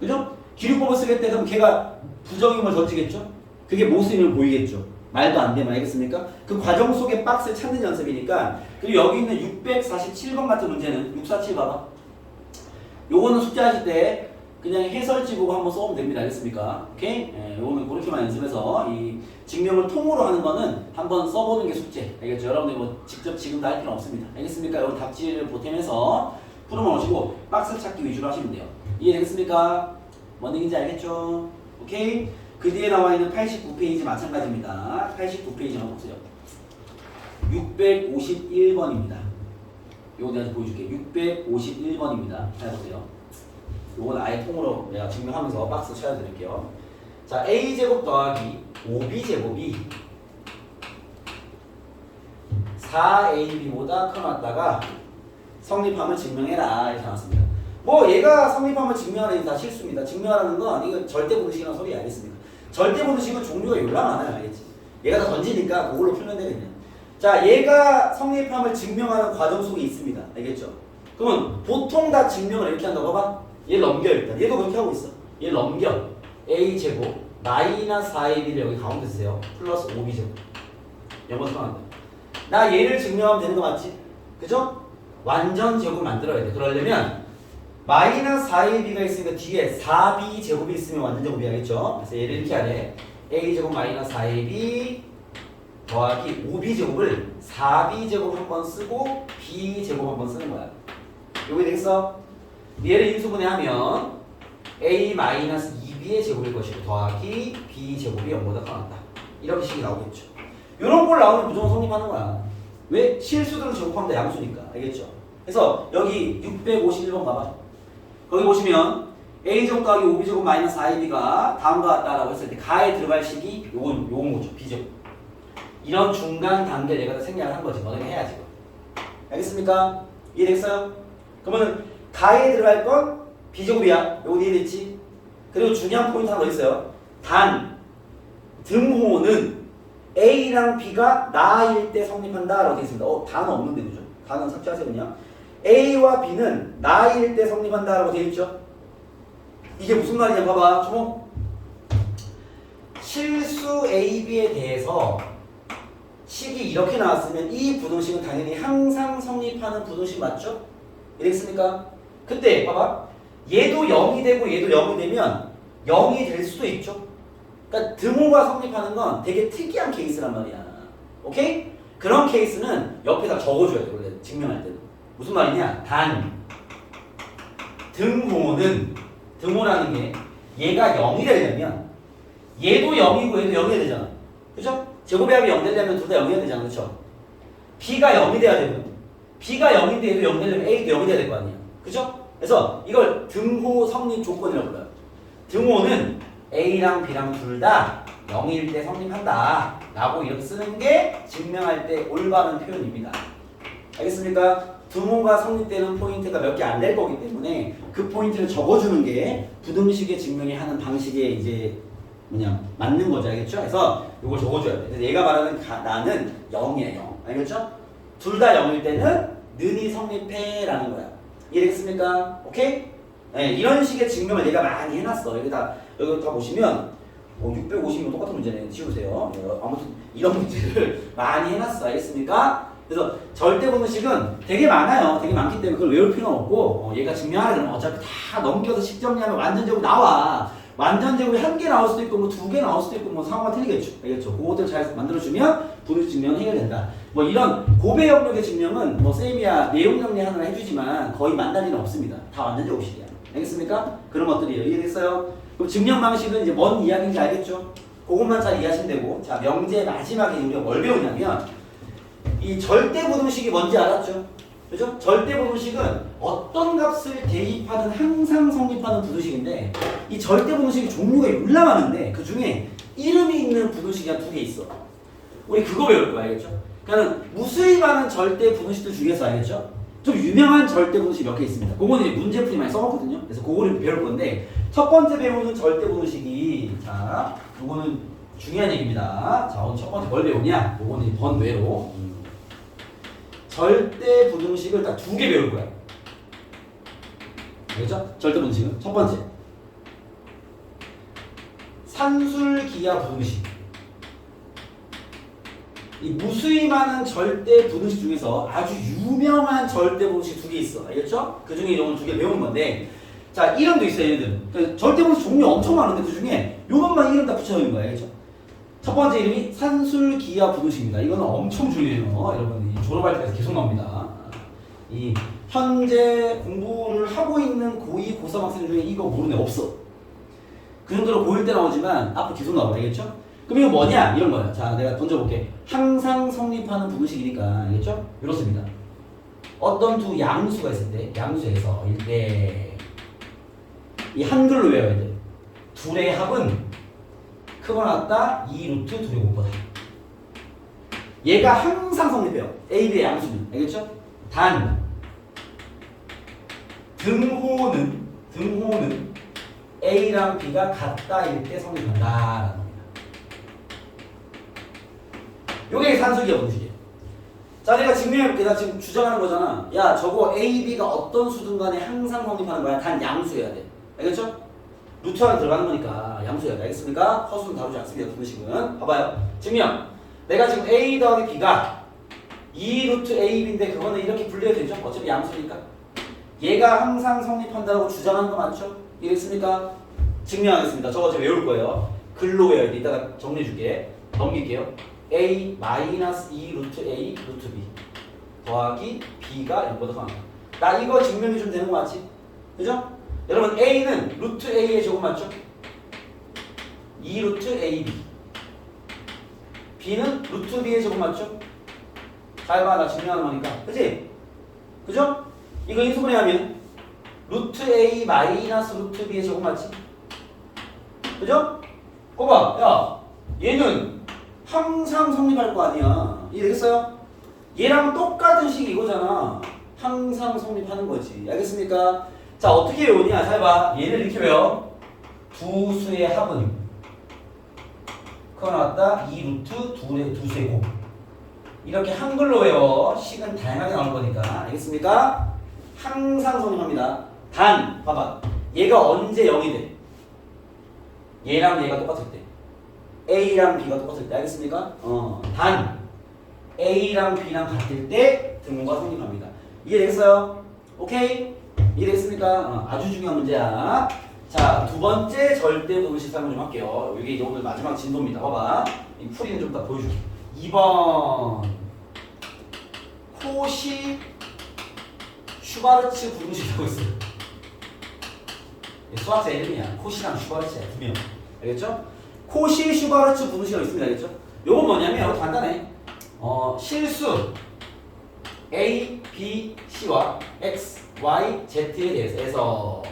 그죠? 기류법을 쓰겠다 그러면 걔가 부정임을 던지겠죠. 그게 모순임을 보이겠죠. 말도 안 되면. 알겠습니까? 그 과정 속에 박스를 찾는 연습이니까. 그리고 여기 있는 647번 같은 문제는 647 봐봐. 요거는 숙제하실 때 그냥 해설지 보고 한번 써보면 됩니다. 알겠습니까? 오케이? 요거는 그렇게만 연습해서 이 증명을 통으로 하는 거는 한번 써보는 게 숙제. 알겠죠? 여러분들 뭐 직접 지금 다 할 필요 없습니다. 알겠습니까? 요거 답지를 보탬해서 풀어놓으시고 박스 찾기 위주로 하시면 돼요. 이해되겠습니까? 뭔 얘기인지 알겠죠? 오케이? 그 뒤에 나와 있는 89페이지 마찬가지입니다. 89페이지 한번 보세요. 651번입니다. 요거 내가 보여줄게. 651번입니다. 잘 보세요. 요건 아예 통으로 내가 증명하면서 박스 쳐드릴게요. 자, a제곱 더하기 5b제곱이 4ab보다 커놨다가 성립함을 증명해라. 이렇게 나왔습니다. 뭐 얘가 성립함을 증명하는 게 다 실수입니다. 증명하라는 건 이거 절대분식이라는 소리 알겠습니까? 절대분식은 종류가 열나 많아요. 알겠지? 얘가 다 던지니까 그걸로 풀면 되겠네요. 자, 얘가 성립함을 증명하는 과정 속에 있습니다. 알겠죠? 그러면 보통 다 증명을 이렇게 한다고 봐봐. 얘 넘겨 일단. 얘도 그렇게 하고 있어. 얘 넘겨. a제곱 마이너스 4ab를 여기 가운데 쓰세요. 플러스 5b제곱. 영어 들어간다. 나 얘를 증명하면 되는 거 맞지? 그죠? 완전 제곱을 만들어야 돼. 그러려면 마이너스 4ab가 있으니까 뒤에 4b제곱이 있으면 완전 제곱이 하겠죠? 그래서 얘를 이렇게 하래. a제곱 마이너스 4ab 더하기 5b제곱을 4b제곱 한 번 쓰고 b제곱 한 번 쓰는 거야. 요게 되겠어? 얘를 인수분해하면 a 마이너스 2b의 제곱일 것이고 더하기 b제곱이 0보다 커났다. 이렇게 식이 나오겠죠. 요런 걸 나오면 무조건 성립하는 거야. 왜? 실수들은 제곱하면 다 양수니까. 알겠죠? 그래서 여기 651번 봐봐. 거기 보시면 a제곱 더하기 5b제곱 마이너스 4ab가 다음과 같다라고 했을 때 가에 들어갈 식이 요건 거죠. b제곱. 이런 중간 단계 내가 다 생략을 한 거지. 너네가 해야지. 알겠습니까? 이해됐어요? 그러면은 가에 들어갈 건 b제곱이야. 요거 이해됐지? 그리고 중요한 포인트 하나 더 있어요. 단 등호는 a랑 b가 나일 때 성립한다 라고 되어 있습니다. 단어 없는데 그죠? 단어 삭제하세요 그냥. a와 b는 나일 때 성립한다 라고 되어 있죠? 이게 무슨 말이냐 봐봐. 주목. 실수 a, b에 대해서 식이 이렇게 나왔으면 이 부등식은 당연히 항상 성립하는 부등식 맞죠? 이랬습니까? 그때 봐봐. 얘도 0이 되고 얘도 0이 되면 0이 될 수도 있죠. 그러니까 등호가 성립하는 건 되게 특이한 케이스란 말이야. 오케이? 그런 케이스는 옆에다 적어줘야 돼. 원래 증명할 때는. 무슨 말이냐? 단 등호라는 게 얘가 0이 되려면 얘도 0이고 얘도 0이 되잖아. 그죠? 제곱합이 0 되려면 둘 다 0이어야 되잖아. 그렇죠? b가 0이 돼야 되면 b가 0인데 얘도 0 되려면 a도 0이 돼야 될 거 아니야. 그죠? 그래서 이걸 등호 성립 조건이라고 불러요. 등호는 a랑 b랑 둘 다 0일 때 성립한다 라고 이렇게 쓰는 게 증명할 때 올바른 표현입니다. 알겠습니까? 등호가 성립되는 포인트가 몇 개 안 될 거기 때문에 그 포인트를 적어주는 게 부등식의 증명이 하는 방식에 이제 맞는 거죠. 알겠죠? 그래서 이걸 적어줘야 돼. 그래서 얘가 말하는 나는 0이에요. 0. 알겠죠? 둘 다 0일 때는 는이 성립해 라는 거야. 이해되겠습니까? 오케이? 네, 이런 식의 증명을 내가 많이 해놨어. 여기 다 보시면 650명 똑같은 문제네. 치우세요. 아무튼 이런 문제를 많이 해놨어. 알겠습니까? 그래서 절대 부등식은 되게 많아요. 되게 많기 때문에 그걸 외울 필요는 없고 얘가 증명하라 그러면 어차피 다 넘겨서 식 정리하면 완전 제곱 나와. 완전 제곱이 1개 나올 수도 있고 2개 나올 수도 있고 상황가 틀리겠죠. 알겠죠? 그것들 잘 만들어주면 부등식 증명은 해결된다. 이런 고배 영역의 증명은 쌤이야 내용 정리 하나 해주지만 거의 만날 일은 없습니다. 다 완전 제곱식이야. 알겠습니까? 그런 것들이에요. 이해됐어요? 그럼 증명 방식은 이제 뭔 이야기인지 알겠죠? 그것만 잘 이해하시면 되고. 자, 명제 마지막에 우리가 뭘 배우냐면 이 절대 부등식이 뭔지 알았죠? 그죠? 절대 부등식은 어떤 값을 대입하든 항상 성립하는 부등식인데 이 절대 부등식이 종류가 졸라 많은데 그 중에 이름이 있는 부등식이 한 2개 있어. 우리 그거 배울 거야. 알겠죠? 그러니까 무수히 많은 절대 부등식들 중에서 알겠죠? 좀 유명한 절대 부등식 몇 개 있습니다. 그거는 이제 문제풀이 많이 써먹거든요. 그래서 그거를 배울 건데 첫 번째 배우는 절대 부등식이 자, 요거는 중요한 얘기입니다. 자, 오늘 첫 번째 뭘 배우냐? 요거는 번외로 절대 부등식을 딱 2개 배울 거야. 알겠죠? 절대 부등식은 첫 번째 산술기하 부등식. 이 무수히 많은 절대 부등식 중에서 아주 유명한 절대 부등식 2개 있어. 알겠죠? 그 중에 오늘 2개 배우는 건데 자, 이름도 있어요. 얘네들은. 그러니까 절대 부등식 종류 엄청 많은데 그 중에 요것만 이름 다 붙여놓은 거야. 알겠죠? 첫 번째 이름이 산술기하 부등식입니다. 이거는 엄청 중요해요. 여러분 졸업할 때까지 계속 나옵니다. 이 현재 공부를 하고 있는 고2, 고3 학생 중에 이거 모르는 애 없어. 그 정도로 고1 때 나오지만 앞으로 계속 나와. 알겠죠? 그럼 이거 뭐냐? 이런 거야. 자, 내가 던져볼게. 항상 성립하는 부등식이니까 알겠죠? 이렇습니다. 어떤 두 양수가 있을 때 양수에서 이때 이 한글로 외워야 돼. 둘의 합은 크거나 같다 2루트 2의 곱보다. 얘가 항상 성립해요. A, B의 양수는. 알겠죠? 단 등호는 A랑 B가 같다일 때 성립한다라는 겁니다. 요게 산술기하 부등식이에요. 자, 내가 증명해볼게. 나 지금 주장하는 거잖아. 야, 저거 A, B가 어떤 수든 간에 항상 성립하는 거야. 단 양수여야 돼. 알겠죠? 루트 안에 들어가는 거니까 양수여야 돼. 알겠습니까? 허수는 다루지 않습니다. 두분씩은. 봐봐요. 증명. 내가 지금 A 더하기 B가 2 루트 A, B인데 그거는 이렇게 분리해도 되죠? 어차피 양수니까. 얘가 항상 성립한다고 주장하는 거 맞죠? 이해했습니까? 증명하겠습니다. 저거 제가 외울 거예요. 글로 외워야 돼. 이따가 정리해줄게. 넘길게요. A 마이너스 2 루트 A 루트 B 더하기 B가 0보다 커. 나 이거 증명해 주면 되는 거 맞지? 그죠? 여러분 A는 루트 A의 제곱 맞죠? 2 루트 AB B는 루트 B의 제곱 맞죠? 잘 봐, 나 증명하는 거니까. 그지? 그죠? 이거 인수분해 하면 루트 A 마이너스 루트 B의 제곱 맞지? 그죠? 거봐, 야, 얘는 항상 성립할 거 아니야. 이해되겠어요? 얘랑 똑같은 식이 이거잖아. 항상 성립하는 거지. 알겠습니까? 자, 어떻게 외우냐? 잘 봐. 얘를 이렇게 외워. 두 수의 합은 그거 나왔다. 2 루트 두 수의 곱. 이렇게 한글로 외워. 식은 다양하게 나올 거니까. 알겠습니까? 항상 성립합니다. 단, 봐봐. 얘가 언제 0이 돼? 얘랑 얘가 똑같을 때. A랑 B가 똑같을 때. 알겠습니까? 단 A랑 B랑 같을 때 등호가 성립합니다. 이해되겠어요? 오케이? 이해되겠습니까? 아주 중요한 문제야. 자, 두 번째 절대 부분식 설명 좀 할게요. 이게 오늘 마지막 진도입니다. 봐봐. 이 풀이는 좀 이따 보여줄게. 2번 코시 슈바르츠 부등식이라고 있어요. 수학자 이름이야. 코시랑 슈바르츠야. 두 명. 알겠죠? 코시 슈바르츠 부등식이 있습니다. 알겠죠? 요건 뭐냐면 간단해. 실수 A, B, C와 X, Y, Z에 대해서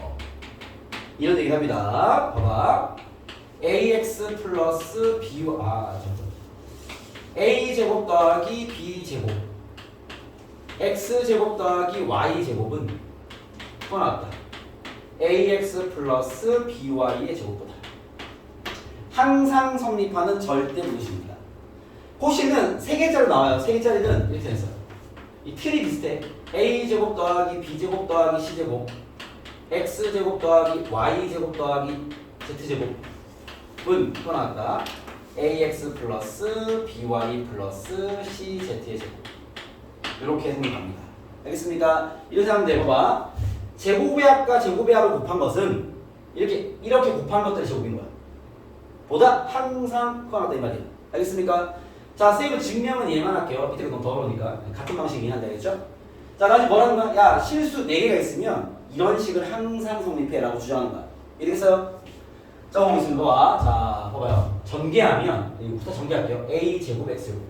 이런 얘기를 합니다. 봐봐. AX 플러스 B와 A제곱 더하기 B제곱 X제곱 더하기 Y제곱은 또 나왔다. AX 플러스 BY의 제곱보다 항상 성립하는 절대 분식입니다. 코시는 3개짜리 나와요. 3개짜리는 이렇게 됐어요. 이 틀이 비슷해. A제곱 더하기 B제곱 더하기 C제곱 X제곱 더하기 Y제곱 더하기 Z제곱은 또 나왔다. AX 플러스 BY 플러스 CZ의 제곱. 이렇게 생각합니다. 알겠습니까? 이렇게 하면 돼. 봐봐. 제곱의 합과 제곱의 합을 곱한 것은 이렇게 곱한 것들이 제곱인 거야. 보다 항상 커나다 이 말이야. 알겠습니까? 자, 쌤은 증명은 얘만 할게요. 밑에 너무 더러우니까. 같은 방식이긴 한데, 알겠죠? 자, 다시 뭐라는 거야? 야, 실수 4개가 있으면 이런 식을 항상 성립해 라고 주장하는 거야. 이해되겠어요? 자, 보겠습니다. 봐봐. 자, 봐봐요. 전개하면, 이거부터 전개할게요. A제곱 X제곱.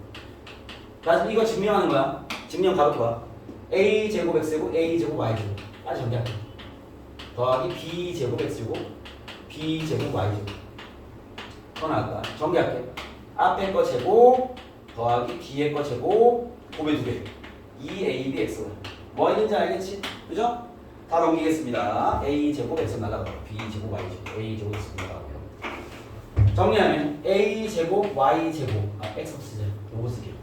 나 이거 증명하는 거야. 증명 가볍게 봐. A제곱 X제곱, A제곱 Y제곱. 빨리 전개할게. 더하기 B제곱 X제곱, B제곱 Y제곱. 더 나을까? 전개할게. 앞에 거 제곱, 더하기 뒤에 거 제곱, 곱의 2배. 2AB X가. 뭐 있는지 알겠지? 그죠? 다 넘기겠습니다. A제곱 X 날라가고, B제곱 Y제곱, A제곱 X 날라가고요. 정리하면 A제곱 Y제곱, X 없으죠? 요거 쓸게요.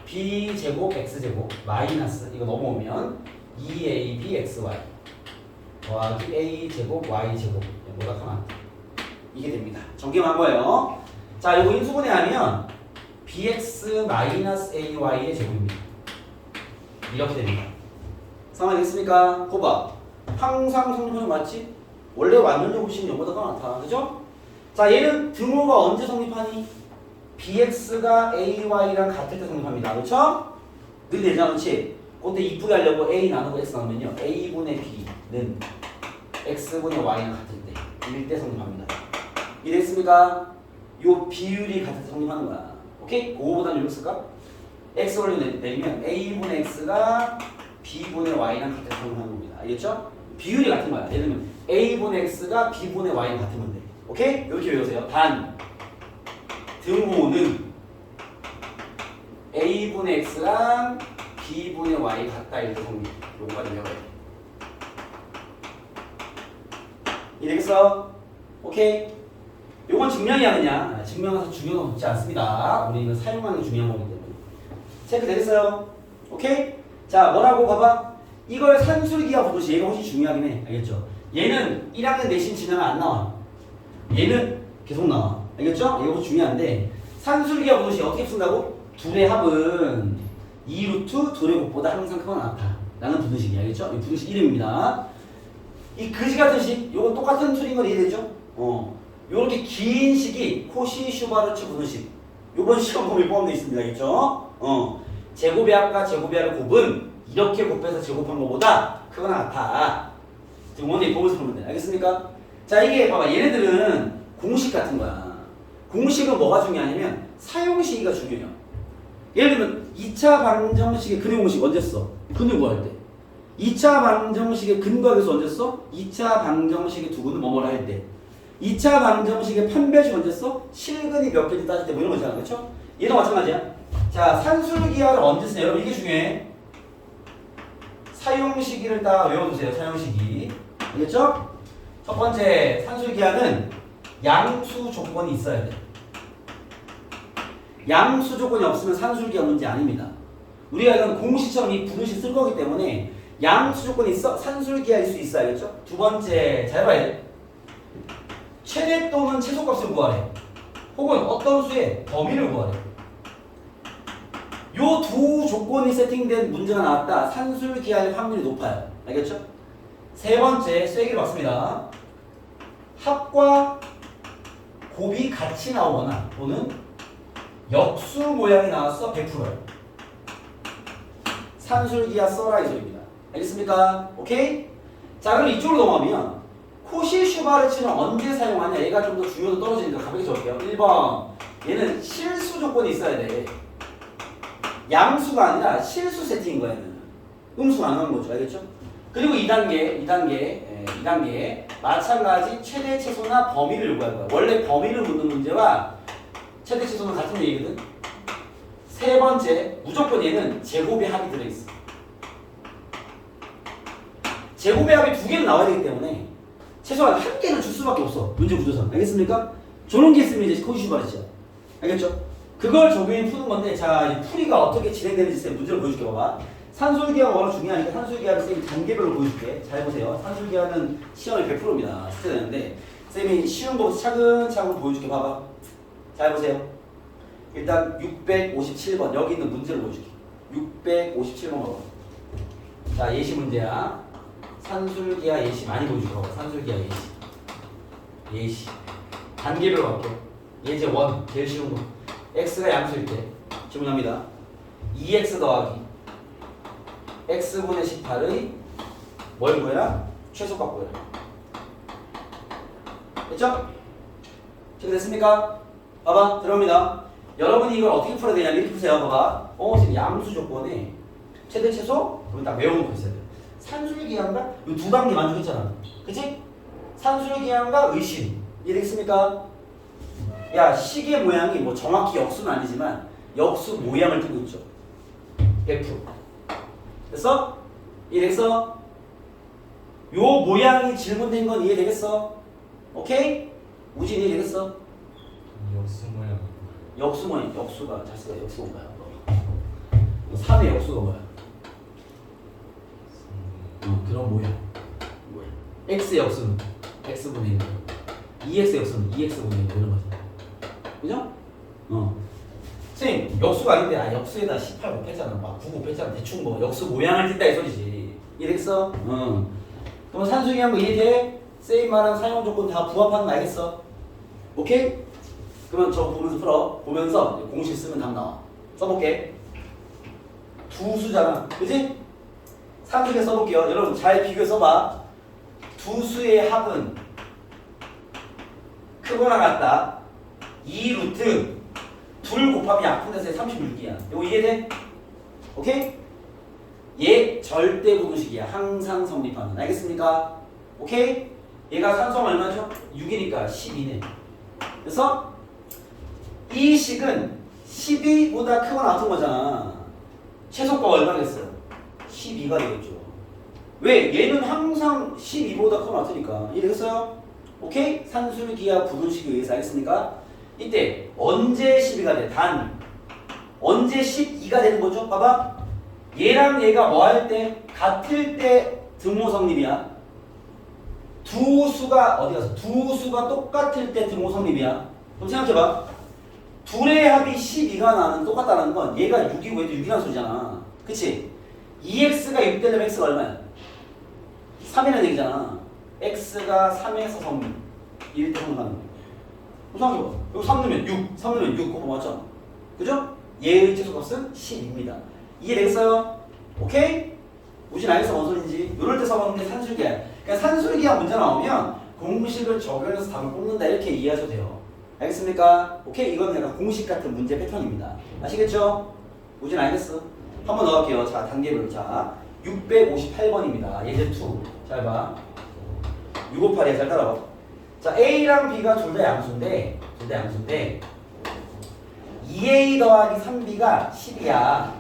B제곱 X제곱, 마이너스, 이거 넘어오면 2AB XY 더하기 A제곱 Y제곱 뭐가 하나 이게 됩니다. 정리한 거예요. 자, 이거 인수분해하면 bx 마이너스 ay의 제곱입니다. 이렇게 됩니다. 상황이 됐습니까? 거봐. 항상 성립하는 맞지? 원래 완전적 곱식은 0보다 많다. 그죠? 자, 얘는 등호가 언제 성립하니? bx가 ay랑 같을 때 성립합니다. 그렇죠? 늘 되잖아. 그렇지? 그때 이쁘게 하려고 a 나누고 x 나누면요. a분의 b는 x분의 y랑 같을 때 1대 성립합니다. 이해됐습니까? 요 비율이 같아서 성립하는 거야. 오케이? 그거보다는 이렇게 쓸까? x를 내리면 a분의 x가 b분의 y랑 같아서 성립하는 겁니다. 알겠죠? 비율이 같은 거야. 예를 들면 a분의 x가 b분의 y랑 같으면 돼. 오케이? 이렇게 외우세요. 단 등호는 a분의 x랑 b분의 y 같다 이렇게 성립. 요거까지 외워야 돼. 이해되겠어? 오케이? 요건 증명이 하느냐? 증명해서 중요한 건 묻지 않습니다. 우리는 사용하는 게 중요한 거기 때문에. 체크 되겠어요? 오케이? 자, 뭐라고 봐봐. 이걸 산술기하 부도시 얘가 훨씬 중요하긴 해. 알겠죠? 얘는 1학년 내신 지나면 안 나와. 얘는 계속 나와. 알겠죠? 이거 중요한데 산술기하 부도시 어떻게 쓴다고? 둘의 합은 2루트 둘의 곱보다 항상 크거나 같아. 라는 부등식이야. 알겠죠? 이 부등식 이름입니다. 이 그지 같은 식, 요거 똑같은 틀인 건 이해되죠? 요렇게 긴 식이 코시-슈바르츠 부등식. 요번 시험 범위 포함되어 있습니다. 알겠죠? 제곱의 합과 제곱의 합의 곱은 이렇게 곱해서 제곱한 것보다 크거나 같아. 원의 보면서 보면 돼. 알겠습니까? 자, 이게 봐봐. 얘네들은 공식 같은 거야. 공식은 뭐가 중요하냐면 사용 시기가 중요해요. 예를 들면 2차 방정식의 근의 공식 언제 써? 근을 구할 때. 2차 방정식의 근과계수 언제 써? 2차 방정식의 두근은 뭐뭐라 할 때. 2차 방정식의 판별식 언제 써? 실근이 몇 개인지 따질 때 뭐 이런 거 있잖아. 그렇죠? 얘도 마찬가지야. 자, 산술기하를 언제 쓰냐? 여러분 이게 중요해. 사용 시기를 딱 외워두세요. 사용 시기. 알겠죠? 첫 번째 산술기하는 양수 조건이 있어야 돼. 양수 조건이 없으면 산술기하 문제 아닙니다. 우리가 이건 공식처럼 이 부등식 쓸 거기 때문에 양수 조건이 있어 산술기하일 수 있어. 알겠죠? 두 번째 잘 봐야 돼. 최대 또는 최소값을 구하래. 혹은 어떤 수의 범위를 구하래. 요 두 조건이 세팅된 문제가 나왔다. 산술기하일 확률이 높아요. 알겠죠? 세 번째 쐐기를 받습니다. 합과 곱이 같이 나오거나 또는 역수 모양이 나왔어 100%야. 산술기하 써라 이 소리입니다. 알겠습니까? 오케이? 자, 그럼 이쪽으로 넘어가면 코시-슈바르츠는 언제 사용하냐? 얘가 좀 더 중요도 떨어지니까 가볍게 적을게요. 1번 얘는 실수 조건이 있어야 돼. 양수가 아니라 실수 세팅인 거야. 얘는 음수가 안 나오는 거죠. 알겠죠? 그리고 2단계 마찬가지 최대 최소나 범위를 요구할 거야. 원래 범위를 묻는 문제와 최대 최소는 같은 얘기거든. 세 번째 무조건 얘는 제곱의 합이 들어있어. 제곱의 합이 두 개는 나와야 되기 때문에 최소한 한 개는 줄 수밖에 없어. 문제 구조상. 알겠습니까? 저런 게 있으면 이제 코시-슈바르츠야. 알겠죠? 그걸 적용해 푸는 건데, 자, 이 풀이가 어떻게 진행되는지 쌤 문제를 보여줄게. 봐봐. 산술기하가 워낙 중요하니까 산술기하를 쌤이 단계별로 보여줄게. 잘 보세요. 산술기하는 시험이 100%입니다. 스트레스인데 쌤이 쉬운 거 차근차근 보여줄게. 봐봐. 잘 보세요. 일단 657번 여기 있는 문제를 보여줄게. 657번 봐봐. 자, 예시 문제야. 산술기하 예시 많이 보여줄게. 봐봐. 산술기하 예시. 예시. 단계별로 갈게. 예제 1 제일 쉬운 거. x가 양수일 때 질문합니다. 2x 더하기 x분의 18의 뭘 구해라? 최소값 구해라. 됐죠? 됐습니까? 봐봐 들어옵니다. 여러분이 이걸 어떻게 풀어야 되냐 이렇게 푸세요. 봐봐. 지금 양수 조건에 최대 최소 그러면 딱 외우는 거 있어야 돼. 산술기하인가? 이 두 단계 만족했잖아. 그치? 산술기하인가 의심 이해되겠습니까? 야, 시계 모양이 뭐 정확히 역수는 아니지만 역수 모양을 띠고 있죠. 100%. 됐어? 이해됐어? 요 모양이 질문된 건 이해되겠어? 오케이? 우진 이해되겠어? 역수 모양. 역수 모양, 역수가 잘 쓰다. 역수가 뭐야? 3의 역수가 뭐야? 그런 모양. x의 역수는 x분의 1. 2x의 역수는 2x분의 1 이런 거지. 그죠? 선생님 역수가 아닌데 역수에다 18 곱했잖아. 막 9 곱했잖아. 대충 뭐 역수 모양을 띈다 이 소리지. 이해됐어? 그럼 산술기한 거 이해돼? 쌤 말한 사용 조건 다 부합하는 거 알겠어? 오케이? 그러면 저 보면서 풀어. 보면서 공식 쓰면 답 나와. 써볼게. 두 수잖아. 그지? 산술기 써볼게요. 여러분 잘 비교해 써봐. 두 수의 합은 크거나 같다. 2루트 둘 곱하면 약분해서 36이야. 이거 이해돼? 오케이? 얘 절대 부등식이야. 항상 성립하는. 알겠습니까? 오케이? 얘가 산수하면 얼마죠? 6이니까 12네. 그래서 이 식은 12보다 크거나 같은 거잖아. 최소값 얼마겠어요? 12가 되겠죠. 왜? 얘는 항상 12보다 크거나 같으니까. 이해됐어요? 오케이? 산술기하 부등식에 의해서 알겠습니까? 이때 언제 12가 돼? 단 언제 12가 되는 거죠? 봐봐. 얘랑 얘가 뭐 할 때? 같을 때 등호 성립이야. 두 수가 어디 가서? 두 수가 똑같을 때 등호 성립이야. 그럼 생각해봐. 둘의 합이 12가 나는 똑같다는 건 얘가 6이고 얘도 6이라는 소리잖아. 그치? 2x가 6 되려면 x가 얼마야? 3이라는 얘기잖아. x가 3에서 성립. 1대 성립하는 거. 그럼 생각해봐. 여기 3 넣으면 6, 3 넣으면 6. 그거 맞잖아. 그죠? 얘의 최소값은 10입니다. 이해되겠어요? 오케이? 우진 알겠어? 뭔 소린지? 요럴 때 써봤는데 산술기야. 그러니까 산술기가 문제 나오면 공식을 적용해서 답을 뽑는다 이렇게 이해하셔도 돼요. 알겠습니까? 오케이? 이건 약간 공식 같은 문제 패턴입니다. 아시겠죠? 우진 알겠어? 한번 넣을게요. 자, 단계별로. 자, 658번입니다. 예제 2. 잘 봐. 658이야. 잘 따라봐. 자, A랑 B가 둘 다 양수인데 2A 더하기 3B가 10이야.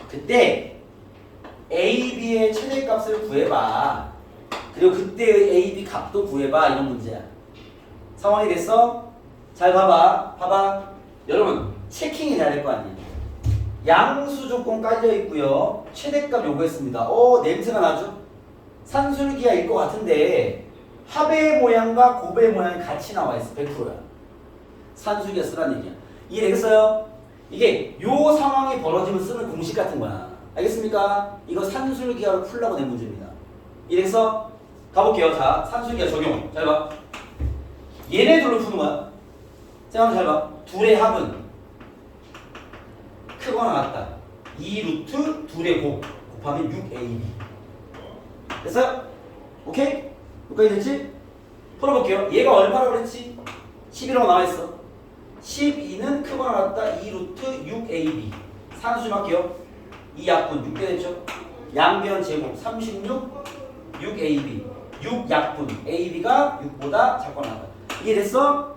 그때 A, B의 최대값을 구해봐. 그리고 그때의 A, B 값도 구해봐. 이런 문제야. 상황이 됐어? 잘 봐봐. 여러분 체킹이 돼야 될 거 아니에요. 양수 조건 깔려 있고요. 최대값 요구했습니다. 냄새가 나죠? 산술기야일 것 같은데 합의 모양과 곱의 모양이 같이 나와 있어. 100%야. 산술기야 쓰라는 얘기야. 이해되겠어요? 이게 요 상황이 벌어지면 쓰는 공식 같은 거야. 알겠습니까? 이거 산술기하를 풀라고 낸 문제입니다. 이래서 가볼게요. 자, 산술기하 적용. 잘 봐. 얘네 둘로 푸는 거야. 자, 잘 봐. 둘의 합은 크거나 같다. 2루트 둘의 곱하면 6ab. 됐어요? 오케이? 여기까지 됐지? 풀어볼게요. 얘가 얼마라고 그랬지? 11이라고 나와있어. 12는 크거나 같다. 2루트 6ab. 산수 좀 할게요. 이 약분 6개 됐죠? 양변 제곱 36 6ab 6 약분 ab가 6보다 작거나 같다. 이해됐어?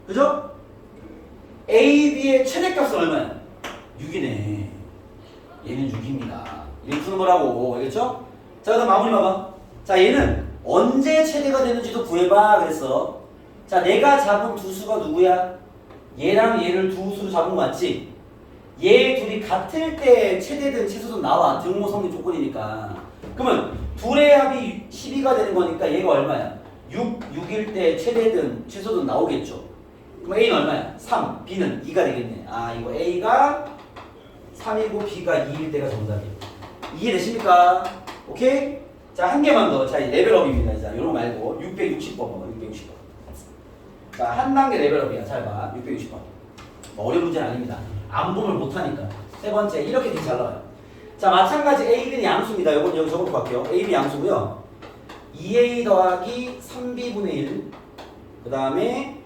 그죠? ab의 최대값은 얼마야? 6이네. 얘는 6입니다. 이렇게 푸는 거라고. 알겠죠? 자, 그다음 마무리 봐봐. 자, 얘는 언제 최대가 되는지도 구해봐. 그랬어. 자, 내가 잡은 두 수가 누구야? 얘랑 얘를 두 수로 잡은 거 맞지? 얘 둘이 같을 때 최대든 최소든 나와. 등호 성립 조건이니까. 그러면 둘의 합이 12가 되는 거니까 얘가 얼마야? 6일 때 최대든 최소든 나오겠죠. 그럼 A는 얼마야? 3, B는 2가 되겠네. 아, 이거 A가 3이고 B가 2일 때가 정답이에요. 이해되십니까? 오케이? 자, 한 개만 더. 자, 레벨업입니다. 자, 요런 거 말고 660번 봐봐. 660번. 자, 한 단계 레벨업이야. 잘 봐. 660번. 어려운 문제는 아닙니다. 안 보면 못하니까. 세 번째, 이렇게 되게 잘 나와요. 자, 마찬가지 AB는 양수입니다. 요건 여기 적어놓고 갈게요. AB 양수고요. 2A 더하기 3B분의 1. 그 다음에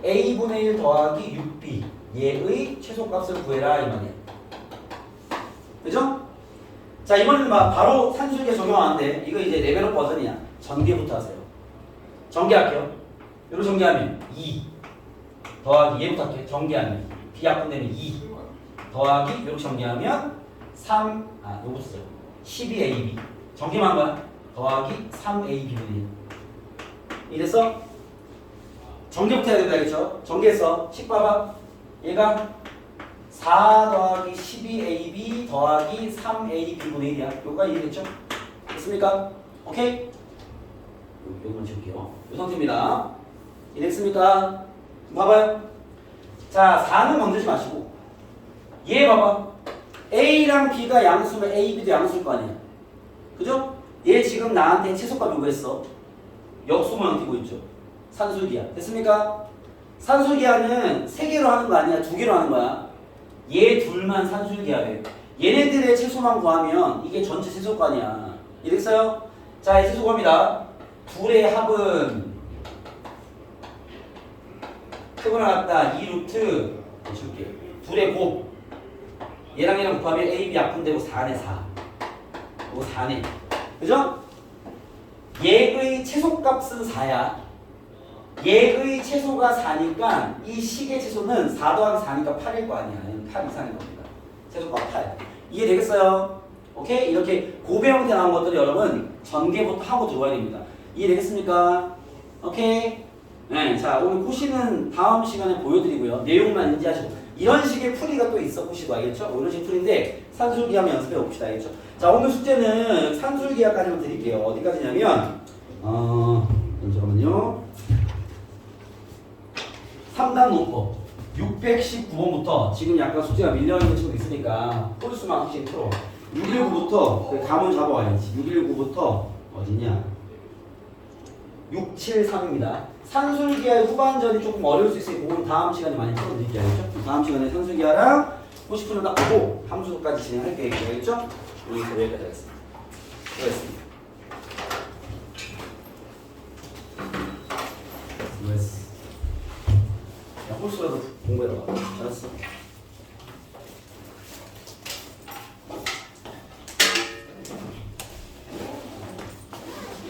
A분의 1 더하기 6B. 얘의 최소값을 구해라. 이 말이야. 그죠? 자, 이번에는 바로 산술기에 적용하는데 이거 이제 레벨업 버전이야. 전개부터 하세요. 전개할게요. 이렇게 전개하면 2 더하기 얘부터 할게요. 전개하면 B약분되면 2 더하기 이렇게 전개하면 3 요거 쓰세요. 12AB 전개만 한 거야. 더하기 3AB분의 1 이래서 전개부터 해야 된다 그랬죠? 전개했어. 식 봐봐. 얘가 4 더하기 12AB 더하기 3AB분의 1이야. 요거가 이해됐죠? 됐습니까? 오케이? 요거만 지울게요. 요 상태입니다. 이해됐습니까? 봐봐요. 자, 4는 건드지 마시고 얘 봐봐. A랑 B가 양수면 A, B도 양수일 거 아니야. 그죠? 얘 지금 나한테 최소값 요구했어. 역수 모양 띄고 있죠. 산술기하. 됐습니까? 산술기하는 3개로 하는 거 아니야? 2개로 하는 거야. 얘 둘만 산술기하래. 얘네들의 최소만 구하면 이게 전체 최소값이야. 이랬어요? 자, 이 최소값입니다. 둘의 합은 크거나 같다. 2루트 줄게. 둘의 곱. 얘랑 얘랑 곱하면 AB 약분되고 4네 4. 이거 4네. 그죠? 얘의 최소값은 4야. 얘의 최소가 4니까 이 식의 최소는 4 더하기 4니까 8일 거 아니야. 8 이상인 겁니다. 최소값 8. 이해되겠어요? 오케이? 이렇게 고배 형태 나온 것들을 여러분 전개부터 하고 들어와야 됩니다. 이해되겠습니까? 오케이? 네, 자, 오늘 코시는 다음 시간에 보여드리고요. 내용만 인지하시고 이런 식의 풀이가 또 있어 보시고 알겠죠? 이런 식의 풀인데 산술기하면 연습해 봅시다. 알겠죠? 자, 오늘 숙제는 산술기하까지만 드릴게요. 어디까지냐면 잠깐만요. 3단 논법 619번부터 지금 약간 숙제가 밀려있는 친구 있으니까 홀수만 확실히 풀어. 619부터 그 감을 잡아와야지. 619부터 어디냐? 673입니다. 산술기하의 후반전이 조금 어려울 수 있으니 그건 다음 시간에 많이 풀어드릴게요. 알겠죠? 다음 시간에 산술기하랑 호시푸는 딱 보고 함수까지 진행할 계획이죠. 알겠죠? 여기서 여기까지 하겠습니다. 수고했습니다. 수고했어. 야, 홀수라도 공부해라. 잘했어.